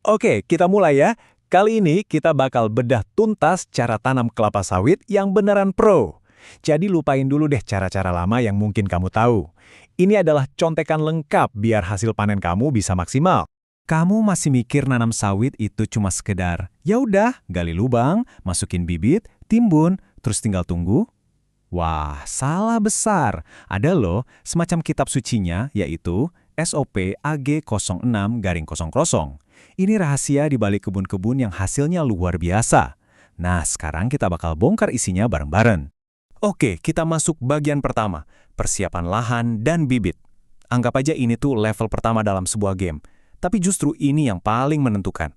Oke, kita mulai ya. Kali ini kita bakal bedah tuntas cara tanam kelapa sawit yang beneran pro. Jadi lupain dulu deh cara-cara lama yang mungkin kamu tahu. Ini adalah contekan lengkap biar hasil panen kamu bisa maksimal. Kamu masih mikir nanam sawit itu cuma sekedar, ya udah, gali lubang, masukin bibit, timbun, terus tinggal tunggu? Wah, salah besar. Ada loh semacam kitab sucinya, yaitu SOP AG06-00. Ini rahasia di balik kebun-kebun yang hasilnya luar biasa. Nah, sekarang kita bakal bongkar isinya bareng-bareng. Oke, kita masuk bagian pertama, persiapan lahan dan bibit. Anggap aja ini tuh level pertama dalam sebuah game. Tapi justru ini yang paling menentukan.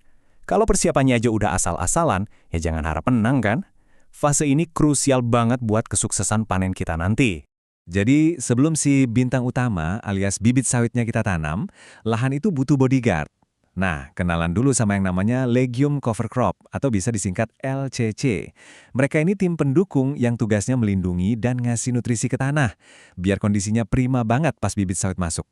Kalau persiapannya aja udah asal-asalan, ya jangan harap menang kan? Fase ini krusial banget buat kesuksesan panen kita nanti. Jadi, sebelum si bintang utama alias bibit sawitnya kita tanam, lahan itu butuh bodyguard. Nah, kenalan dulu sama yang namanya Legume Cover Crop atau bisa disingkat LCC. Mereka ini tim pendukung yang tugasnya melindungi dan ngasih nutrisi ke tanah, biar kondisinya prima banget pas bibit sawit masuk.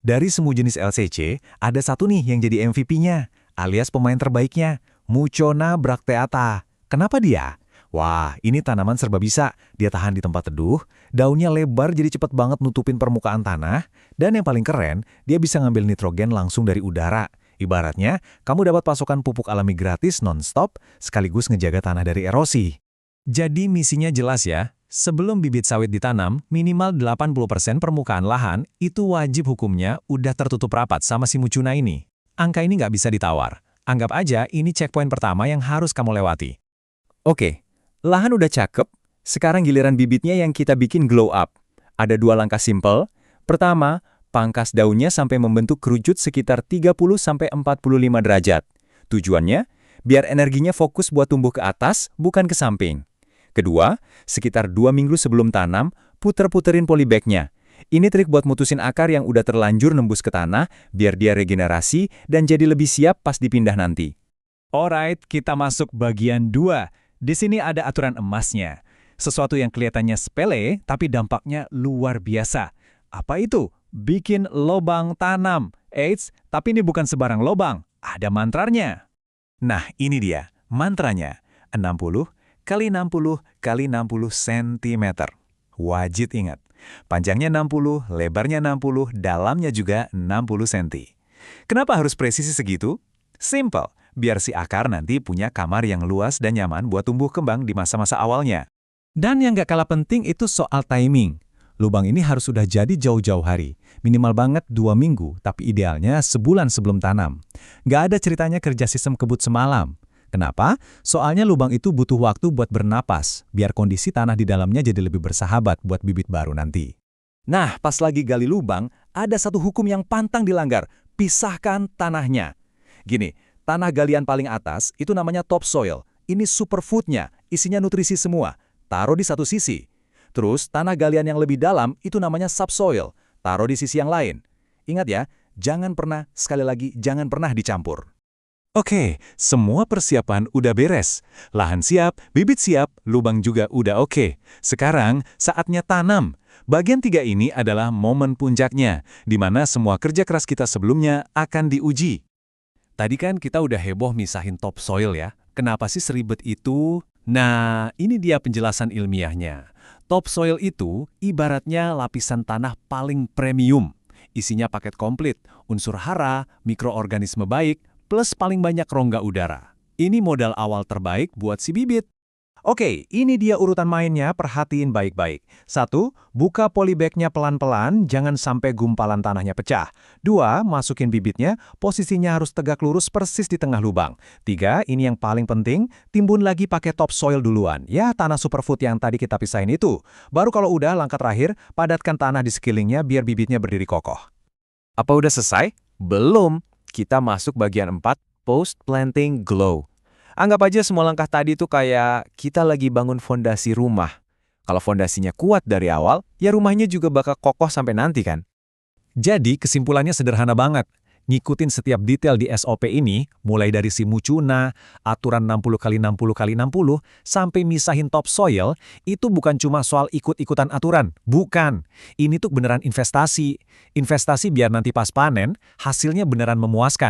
Dari semua jenis LCC, ada satu nih yang jadi MVP-nya, alias pemain terbaiknya, Mucuna bracteata. Kenapa dia? Wah, ini tanaman serba bisa. Dia tahan di tempat teduh, daunnya lebar jadi cepet banget nutupin permukaan tanah, dan yang paling keren, dia bisa ngambil nitrogen langsung dari udara. Ibaratnya, kamu dapat pasokan pupuk alami gratis non-stop, sekaligus ngejaga tanah dari erosi. Jadi misinya jelas ya. Sebelum bibit sawit ditanam, minimal 80% permukaan lahan itu wajib hukumnya udah tertutup rapat sama si mucuna ini. Angka ini nggak bisa ditawar. Anggap aja ini checkpoint pertama yang harus kamu lewati. Oke, lahan udah cakep. Sekarang giliran bibitnya yang kita bikin glow up. Ada dua langkah simple. Pertama, pangkas daunnya sampai membentuk kerucut sekitar 30-45 derajat. Tujuannya, biar energinya fokus buat tumbuh ke atas, bukan ke samping. Kedua, sekitar 2 minggu sebelum tanam, puter-puterin polybag-nya. Ini trik buat mutusin akar yang udah terlanjur nembus ke tanah, biar dia regenerasi dan jadi lebih siap pas dipindah nanti. Alright, kita masuk bagian 2. Di sini ada aturan emasnya. Sesuatu yang kelihatannya sepele, tapi dampaknya luar biasa. Apa itu? Bikin lobang tanam. Eits, tapi ini bukan sebarang lobang. Ada mantranya. Nah, ini dia, mantranya. 60 kali 60 kali 60 cm. Wajib ingat. Panjangnya 60, lebarnya 60, dalamnya juga 60 cm. Kenapa harus presisi segitu? Simple, biar si akar nanti punya kamar yang luas dan nyaman buat tumbuh kembang di masa-masa awalnya. Dan yang gak kalah penting itu soal timing. Lubang ini harus sudah jadi jauh-jauh hari. Minimal banget 2 minggu, tapi idealnya sebulan sebelum tanam. Gak ada ceritanya kerja sistem kebut semalam. Kenapa? Soalnya lubang itu butuh waktu buat bernapas, biar kondisi tanah di dalamnya jadi lebih bersahabat buat bibit baru nanti. Nah, pas lagi gali lubang, ada satu hukum yang pantang dilanggar, pisahkan tanahnya. Gini, tanah galian paling atas itu namanya topsoil. Ini superfoodnya, isinya nutrisi semua. Taruh di satu sisi. Terus, tanah galian yang lebih dalam itu namanya subsoil. Taruh di sisi yang lain. Ingat ya, jangan pernah, sekali lagi, jangan pernah dicampur. Oke, semua persiapan udah beres. Lahan siap, bibit siap, lubang juga udah oke. Sekarang, saatnya tanam. Bagian 3 ini adalah momen puncaknya, di mana semua kerja keras kita sebelumnya akan diuji. Tadi kan kita udah heboh misahin topsoil ya. Kenapa sih seribet itu? Nah, ini dia penjelasan ilmiahnya. Topsoil itu ibaratnya lapisan tanah paling premium. Isinya paket komplit, unsur hara, mikroorganisme baik, plus paling banyak rongga udara. Ini modal awal terbaik buat si bibit. Oke, ini dia urutan mainnya, perhatiin baik-baik. 1. Buka polybag-nya pelan-pelan, jangan sampai gumpalan tanahnya pecah. 2. Masukin bibitnya, posisinya harus tegak lurus persis di tengah lubang. 3. Ini yang paling penting, timbun lagi pakai topsoil duluan. Ya, tanah superfood yang tadi kita pisahin itu. Baru kalau udah, langkah terakhir, padatkan tanah di sekelilingnya biar bibitnya berdiri kokoh. Apa udah selesai? Belum. Kita masuk bagian 4, post-planting glow. Anggap aja semua langkah tadi tuh kayak kita lagi bangun fondasi rumah. Kalau fondasinya kuat dari awal, ya rumahnya juga bakal kokoh sampai nanti kan? Jadi kesimpulannya sederhana banget. Ngikutin setiap detail di SOP ini, mulai dari si mucuna, aturan 60 kali 60 kali 60, sampai misahin topsoil, itu bukan cuma soal ikut-ikutan aturan. Bukan. Ini tuh beneran investasi. Investasi biar nanti pas panen, hasilnya beneran memuaskan.